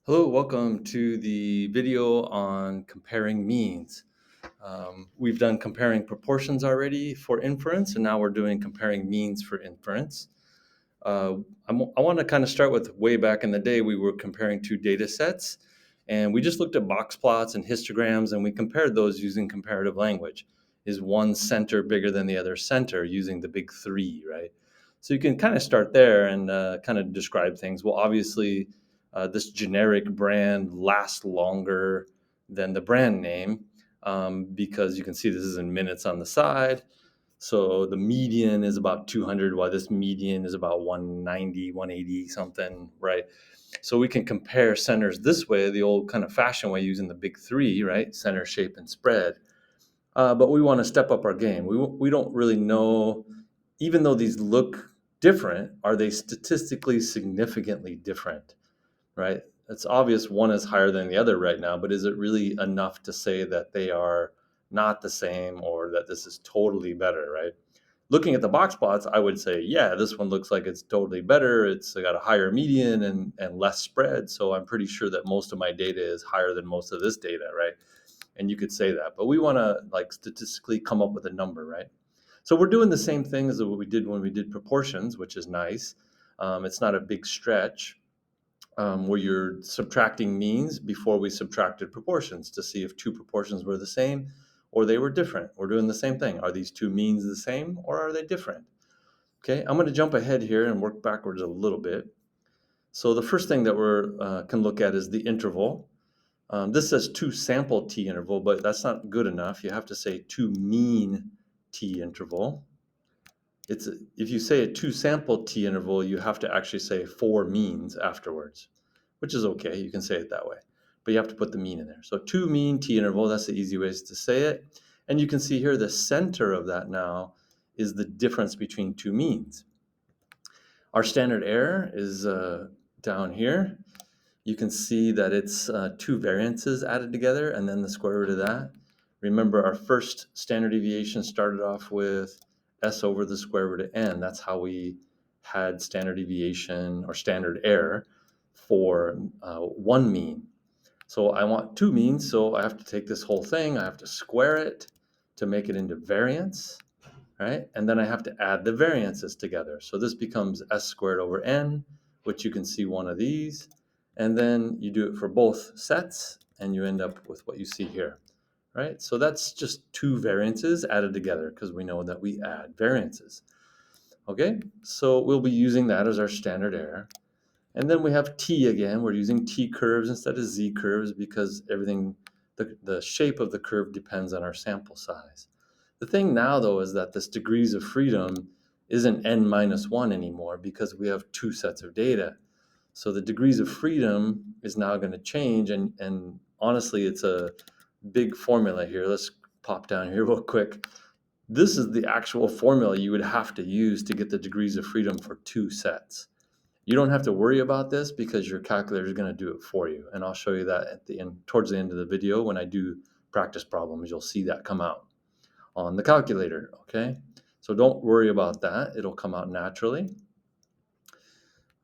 Hello, welcome to the video on comparing means. We've done comparing proportions already for inference, and now we're doing comparing means for inference. Uh, I want to kind of start with way back in the day, we were comparing two data sets, and we just looked at box plots and histograms, and we compared those using comparative language. Is one center bigger than the other center using the big three, right? So you can kind of start there and kind of describe things. Well, obviously, this generic brand lasts longer than the brand name because you can see this is in minutes on the side. So the median is about 200, while this median is about 190, 180 something, right? So we can compare centers this way, the old kind of fashion way, using the big three, right? Center, shape, and spread. But we want to step up our game. We don't really know, even though these look different, are they statistically significantly different, right? It's obvious one is higher than the other right now, but is it really enough to say that they are not the same or that this is totally better, right? Looking at the box plots, I would say, yeah, this one looks like it's totally better. It's got a higher median and less spread. So I'm pretty sure that most of my data is higher than most of this data, right? And you could say that, but we want to like statistically come up with a number, right? So we're doing the same thing as what we did when we did proportions, which is nice. It's not a big stretch where you're subtracting means before we subtracted proportions to see if two proportions were the same or they were different. We're doing the same thing. Are these two means the same or are they different? Okay, I'm going to jump ahead here and work backwards a little bit. So the first thing that we can look at is the interval. This says two sample t interval, but that's not good enough. You have to say two mean t interval. If you say a two sample t interval, you have to actually say four means afterwards, which is okay. You can say it that way, but you have to put the mean in there. So two mean t interval, that's the easy ways to say it. And you can see here the center of that now is the difference between two means. Our standard error is down here. You can see that it's two variances added together and then the square root of that. Remember, our first standard deviation started off with s over the square root of n. That's how we had standard deviation or standard error for one mean. So I want two means, so I have to take this whole thing, I have to square it to make it into variance, right? And then I have to add the variances together. So this becomes s squared over n, which you can see one of these. And then you do it for both sets, and you end up with what you see here, right? So that's just two variances added together because we know that we add variances. Okay, so we'll be using that as our standard error. And then we have t again. We're using t curves instead of z curves because everything, the shape of the curve depends on our sample size. The thing now, though, is that this degrees of freedom isn't n minus 1 anymore because we have two sets of data. So the degrees of freedom is now going to change. And honestly, it's a big formula here. Let's pop down here real quick. This is the actual formula you would have to use to get the degrees of freedom for two sets. You don't have to worry about this because your calculator is going to do it for you. And I'll show you that at the end, towards the end of the video, when I do practice problems, you'll see that come out on the calculator, okay? So don't worry about that. It'll come out naturally.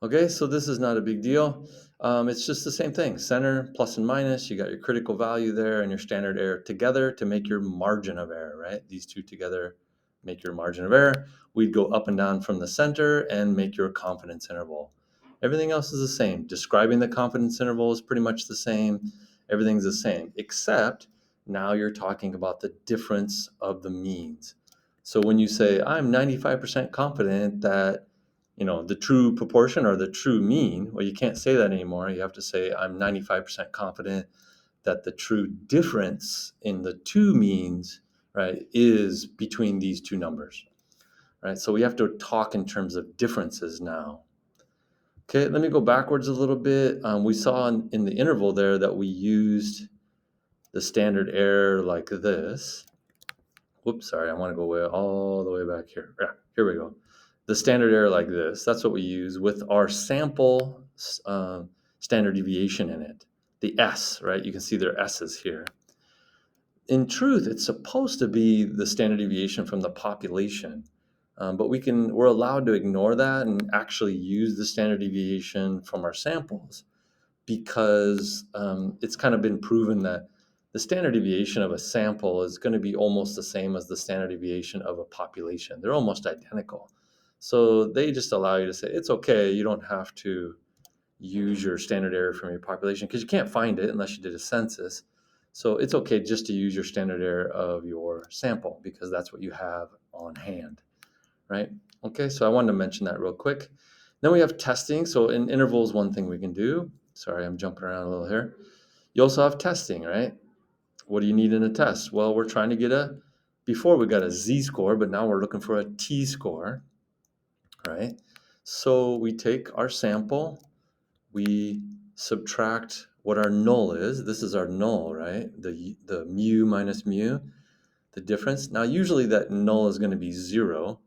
Okay, so this is not a big deal. It's just the same thing. Center, plus and minus, you got your critical value there and your standard error together to make your margin of error, right? These two together make your margin of error. We'd go up and down from the center and make your confidence interval. Everything else is the same. Describing the confidence interval is pretty much the same. Everything's the same, except now you're talking about the difference of the means. So when you say, I'm 95% confident that the true proportion or the true mean, well, you can't say that anymore. You have to say, I'm 95% confident that the true difference in the two means, right, is between these two numbers, right? So we have to talk in terms of differences now. Okay, let me go backwards a little bit. We saw in the interval there that we used the standard error like this. Whoops, sorry, I want to go all the way back here. Yeah, here we go. The standard error like this, that's what we use with our sample standard deviation in it. The S, right? You can see there are S's here. In truth, it's supposed to be the standard deviation from the population, but we're allowed to ignore that and actually use the standard deviation from our samples because it's kind of been proven that the standard deviation of a sample is going to be almost the same as the standard deviation of a population. They're almost identical. So they just allow you to say, it's okay, you don't have to use your standard error from your population because you can't find it unless you did a census. So it's okay just to use your standard error of your sample because that's what you have on hand, right? Okay, so I wanted to mention that real quick. Then we have testing. So in intervals, one thing we can do. Sorry, I'm jumping around a little here. You also have testing, right? What do you need in a test? Well, we're trying to get before we got a z-score, but now we're looking for a t-score, right? So we take our sample, we subtract what our null is. This is our null, right? The mu minus mu, the difference. Now, usually that null is going to be 0,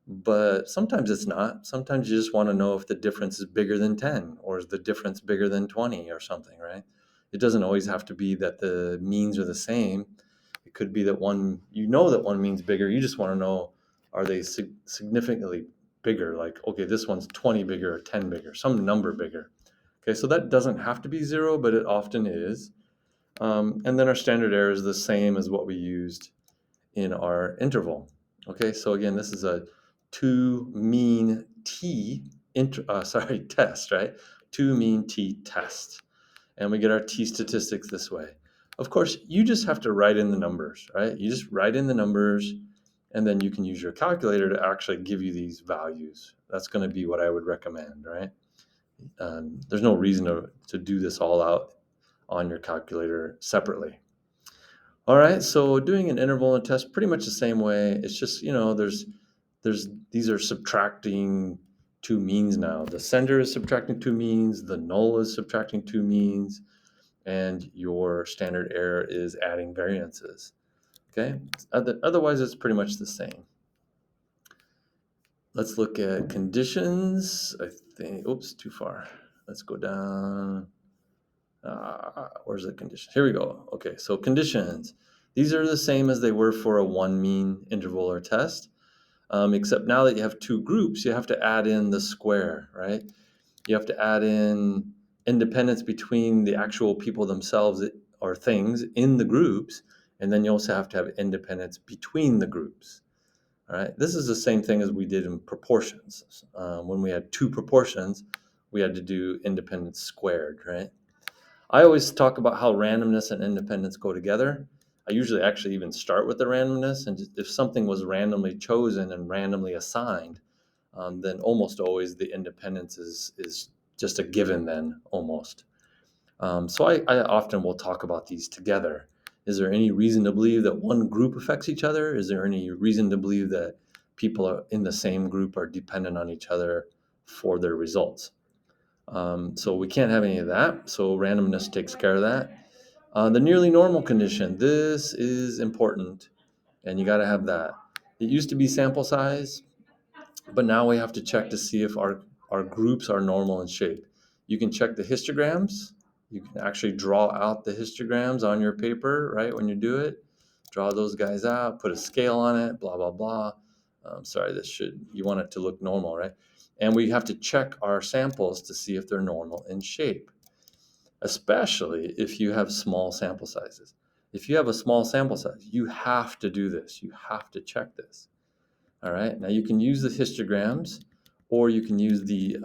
but sometimes it's not. Sometimes you just want to know if the difference is bigger than 10 or is the difference bigger than 20 or something, right? It doesn't always have to be that the means are the same. It could be that that one means bigger. You just want to know, are they significantly bigger? Like, okay, this one's 20 bigger or 10 bigger, some number bigger. Okay, so that doesn't have to be 0, but it often is. And then our standard error is the same as what we used in our interval. Okay, so again, this is a 2 mean test, right? 2 mean t test. And we get our t statistics this way. Of course, you just have to write in the numbers, right? You just write in the numbers, and then you can use your calculator to actually give you these values. That's going to be what I would recommend, right? There's no reason to do this all out on your calculator separately. All right, so doing an interval and test pretty much the same way. It's just, these are subtracting two means now. The sender is subtracting two means, the null is subtracting two means, and your standard error is adding variances. Okay, otherwise it's pretty much the same. Let's look at conditions. I think, oops, too far. Let's go down. Where's the condition? Here we go. Okay, so conditions. These are the same as they were for a one mean interval or test, except now that you have two groups, you have to add in the square, right? You have to add in independence between the actual people themselves or things in the groups, and then you also have to have independence between the groups. All right, this is the same thing as we did in proportions. When we had two proportions, we had to do independence squared, right? I always talk about how randomness and independence go together. I usually actually even start with the randomness, and if something was randomly chosen and randomly assigned, then almost always the independence is just a given then, almost. So I often will talk about these together. Is there any reason to believe that one group affects each other? Is there any reason to believe that people in the same group are dependent on each other for their results? So we can't have any of that. So randomness takes care of that. The nearly normal condition, this is important, and you got to have that. It used to be sample size, but now we have to check to see if our groups are normal in shape. You can check the histograms. You can actually draw out the histograms on your paper, right, when you do it. Draw those guys out, put a scale on it, blah, blah, blah. Sorry, you want it to look normal, right? And we have to check our samples to see if they're normal in shape, especially if you have small sample sizes. If you have a small sample size, you have to do this. You have to check this. All right. Now you can use the histograms, or you can use the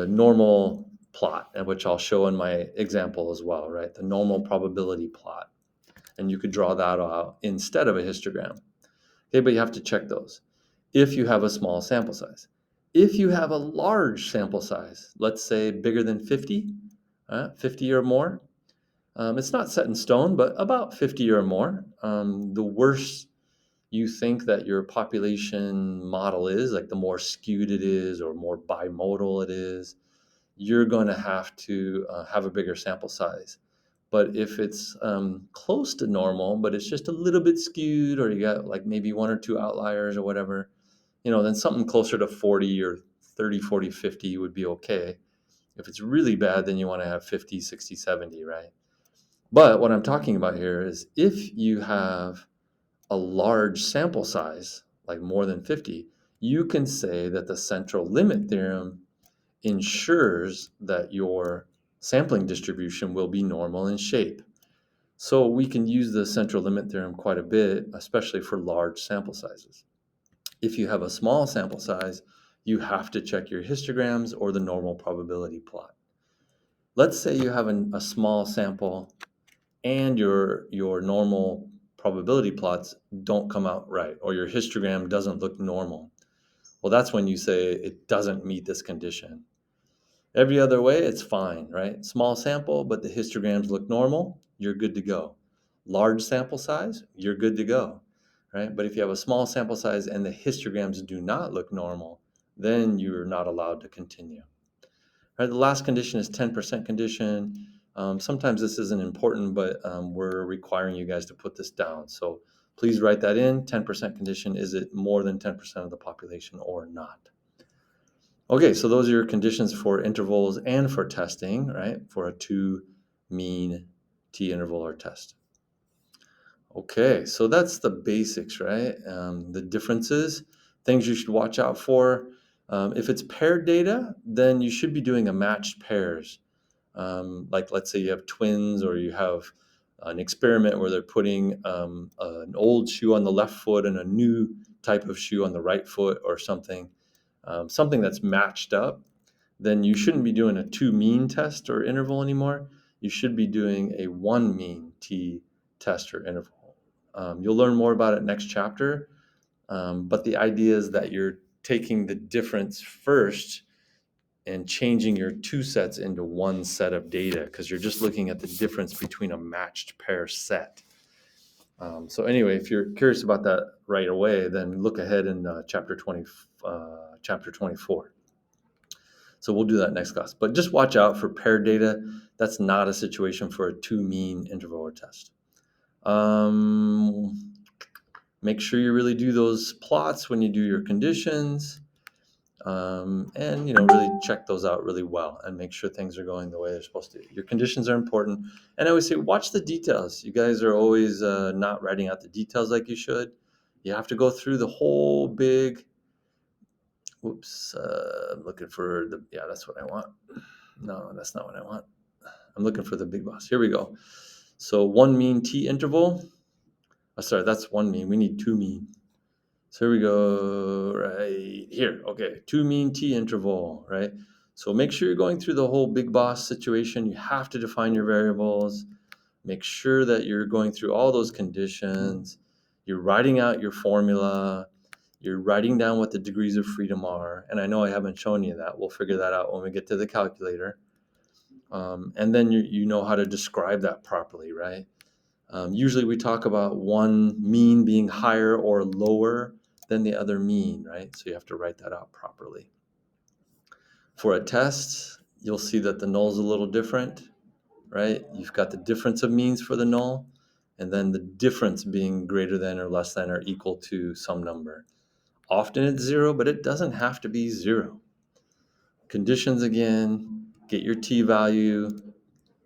normal plot, which I'll show in my example as well, right? The normal probability plot. And you could draw that out instead of a histogram. Okay, but you have to check those if you have a small sample size. If you have a large sample size, let's say bigger than 50, 50 or more, it's not set in stone, but about 50 or more. The worse you think that your population model is, like the more skewed it is or more bimodal it is, you're going to have to have a bigger sample size. But if it's close to normal, but it's just a little bit skewed, or you got like maybe one or two outliers or whatever, then something closer to 40 or 30, 40, 50 would be okay. If it's really bad, then you want to have 50, 60, 70, right? But what I'm talking about here is if you have a large sample size, like more than 50, you can say that the central limit theorem ensures that your sampling distribution will be normal in shape. So we can use the central limit theorem quite a bit, especially for large sample sizes. If you have a small sample size, you have to check your histograms or the normal probability plot. Let's say you have a small sample and your normal probability plots don't come out right, or your histogram doesn't look normal. Well, that's when you say it doesn't meet this condition. Every other way, it's fine, right? Small sample, but the histograms look normal, you're good to go. Large sample size, you're good to go, right? But if you have a small sample size and the histograms do not look normal, then you're not allowed to continue. Right, the last condition is 10% condition. Sometimes this isn't important, but we're requiring you guys to put this down. So please write that in. 10% condition, is it more than 10% of the population or not? Okay, so those are your conditions for intervals and for testing, right? For a two mean t interval or test. Okay, so that's the basics, right? The differences, things you should watch out for. If it's paired data, then you should be doing a matched pairs. Like let's say you have twins, or you have an experiment where they're putting an old shoe on the left foot and a new type of shoe on the right foot or something, something that's matched up, then you shouldn't be doing a two mean test or interval anymore. You should be doing a one mean t test or interval. You'll learn more about it next chapter, but the idea is that you're taking the difference first and changing your two sets into one set of data, because you're just looking at the difference between a matched pair set. So anyway, if you're curious about that right away, then look ahead in chapter 24. So we'll do that next class. But just watch out for paired data. That's not a situation for a two mean interval or test. Make sure you really do those plots when you do your conditions. And really check those out really well and make sure things are going the way they're supposed to. Your conditions are important, and I always say watch the details. You guys are always not writing out the details like you should. You have to go through the whole big I'm looking for that's what I want. No, that's not what I want. I'm looking for the big boss. Here we go. So one mean t interval. Sorry, that's one mean. We need two mean. So here we go, right here. Okay, two mean t interval, right? So make sure you're going through the whole big boss situation. You have to define your variables. Make sure that you're going through all those conditions. You're writing out your formula. You're writing down what the degrees of freedom are. And I know I haven't shown you that. We'll figure that out when we get to the calculator. And then you know how to describe that properly, right? Usually we talk about one mean being higher or lower than the other mean, right? So you have to write that out properly. For a test, you'll see that the null is a little different, right? You've got the difference of means for the null, and then the difference being greater than or less than or equal to some number. Often it's 0, but it doesn't have to be 0. Conditions again, get your t-value,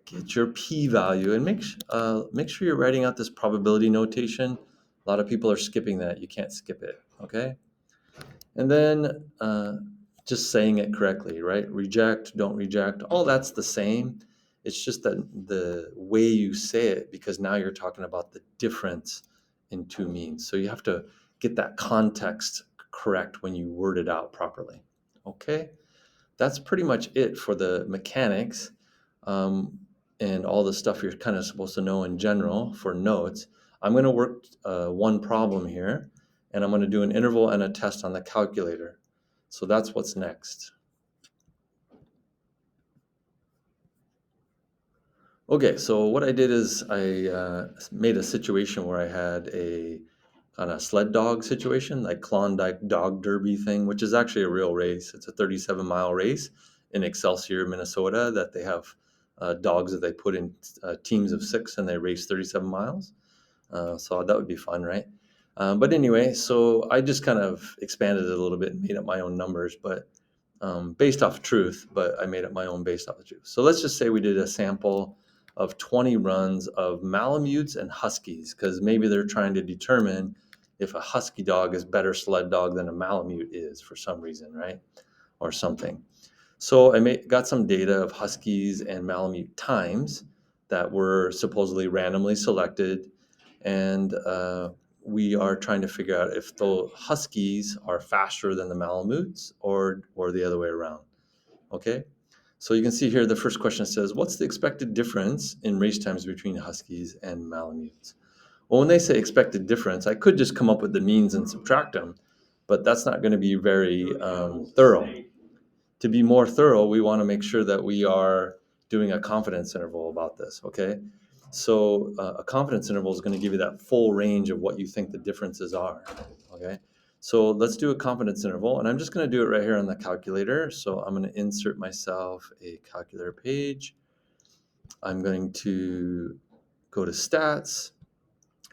get your p-value, and make sure you're writing out this probability notation. A lot of people are skipping that. You can't skip it, okay? And then just saying it correctly, right? Reject, don't reject, all that's the same. It's just that the way you say it, because now you're talking about the difference in two means. So you have to get that context correct when you word it out properly, okay? That's pretty much it for the mechanics. And all the stuff you're kind of supposed to know in general for notes. I'm going to work one problem here, and I'm going to do an interval and a test on the calculator. So that's what's next. Okay, so what I did is I made a situation where I had a kind of sled dog situation, like Klondike Dog Derby thing, which is actually a real race. It's a 37-mile race in Excelsior, Minnesota, that they have dogs that they put in teams of 6 and they race 37 miles. So that would be fun, right? But anyway, so I just kind of expanded it a little bit and made up my own numbers, but based off truth, but I made up my own based off the truth. So let's just say we did a sample of 20 runs of Malamutes and Huskies, because maybe they're trying to determine if a Husky dog is better sled dog than a Malamute is for some reason, right? Or something. So got some data of Huskies and Malamute times that were supposedly randomly selected, and we are trying to figure out if the Huskies are faster than the Malamutes or the other way around. Okay, so you can see here the first question says, what's the expected difference in race times between Huskies and Malamutes? Well, when they say expected difference, I could just come up with the means and subtract them, but that's not going to be very thorough. To be more thorough, we want to make sure that we are doing a confidence interval about this, okay? So a confidence interval is going to give you that full range of what you think the differences are, okay? So let's do a confidence interval, and I'm just going to do it right here on the calculator. So I'm going to insert myself a calculator page. I'm going to go to stats,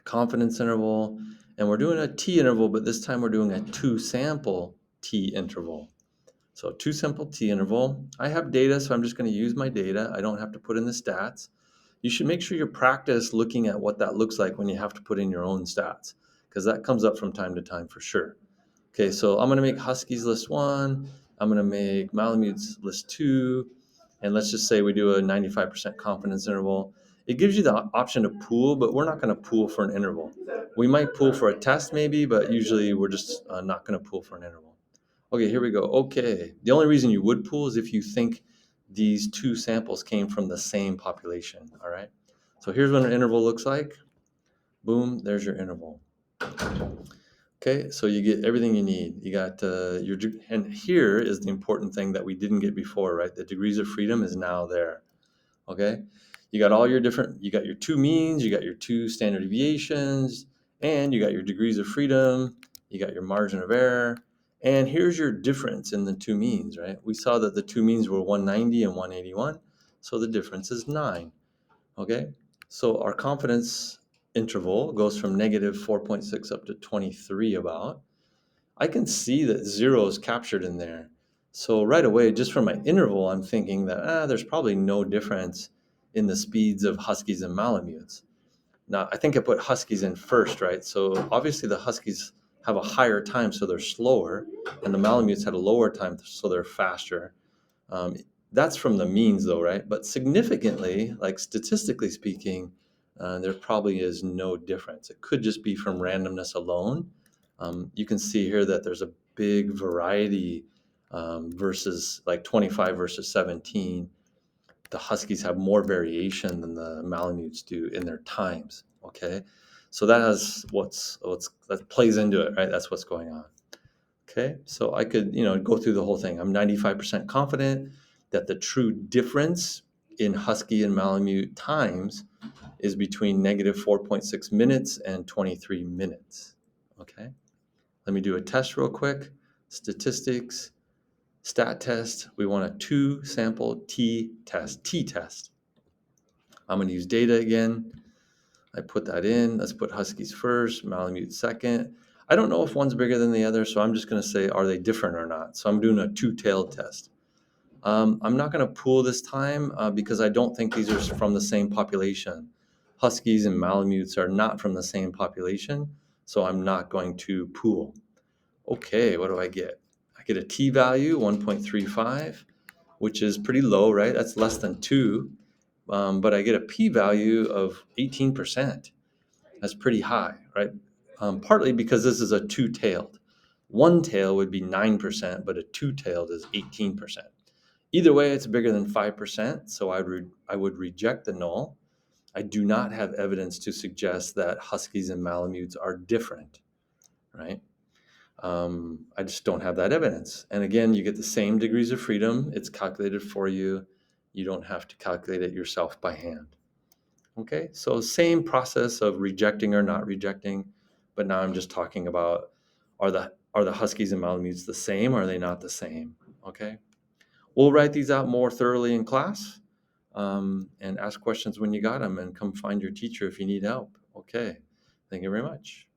confidence interval, and we're doing a t-interval, but this time we're doing a two-sample t-interval. So two-sample t-interval. I have data, so I'm just going to use my data. I don't have to put in the stats. You should make sure you practice looking at what that looks like when you have to put in your own stats, because that comes up from time to time for sure. Okay, so I'm going to make Huskies list 1. I'm going to make Malamutes list 2. And let's just say we do a 95% confidence interval. It gives you the option to pool, but we're not going to pool for an interval. We might pool for a test maybe, but usually we're just not going to pool for an interval. Okay, here we go. Okay, the only reason you would pool is if you think these two samples came from the same population, all right? So here's what an interval looks like. Boom, there's your interval. Okay, so you get everything you need. You got and here is the important thing that we didn't get before, right? The degrees of freedom is now there. Okay, you got all your you got your two means, you got your two standard deviations, and you got your degrees of freedom, you got your margin of error, and here's your difference in the two means, right? We saw that the two means were 190 and 181, so the difference is 9. Okay, so our confidence interval goes from negative 4.6 up to 23 about. I can see that 0 is captured in there. So right away, just from my interval, I'm thinking that there's probably no difference in the speeds of Huskies and Malamutes. Now, I think I put Huskies in first, right? So obviously the Huskies have a higher time, so they're slower, and the Malamutes had a lower time, so they're faster. Um, that's from the means, though, right? But significantly, like statistically speaking, there probably is no difference. It could just be from randomness alone. You can see here that there's a big variety versus like 25 versus 17. The Huskies have more variation than the Malamutes do in their times. Okay, so that has that plays into it, right? That's what's going on. Okay, so I could, go through the whole thing. I'm 95% confident that the true difference in Husky and Malamute times is between negative 4.6 minutes and 23 minutes. Okay, let me do a test real quick. Statistics, stat test. We want a two-sample t-test. I'm going to use data again. I put that in. Let's put Huskies first, Malamute second. I don't know if one's bigger than the other, so I'm just going to say, are they different or not? So I'm doing a two-tailed test. I'm not going to pool this time because I don't think these are from the same population. Huskies and Malamutes are not from the same population, so I'm not going to pool. Okay, what do I get? I get a t-value, 1.35, which is pretty low, right? That's less than 2. But I get a p-value of 18%. That's pretty high, right? Partly because this is a two-tailed. One tail would be 9%, but a two-tailed is 18%. Either way, it's bigger than 5%, so I would reject the null. I do not have evidence to suggest that Huskies and Malamutes are different, right? I just don't have that evidence. And again, you get the same degrees of freedom. It's calculated for you. You don't have to calculate it yourself by hand. Okay, so same process of rejecting or not rejecting, but now I'm just talking about are the Huskies and Malamutes the same or are they not the same? Okay, we'll write these out more thoroughly in class and ask questions when you got them and come find your teacher if you need help. Okay, thank you very much.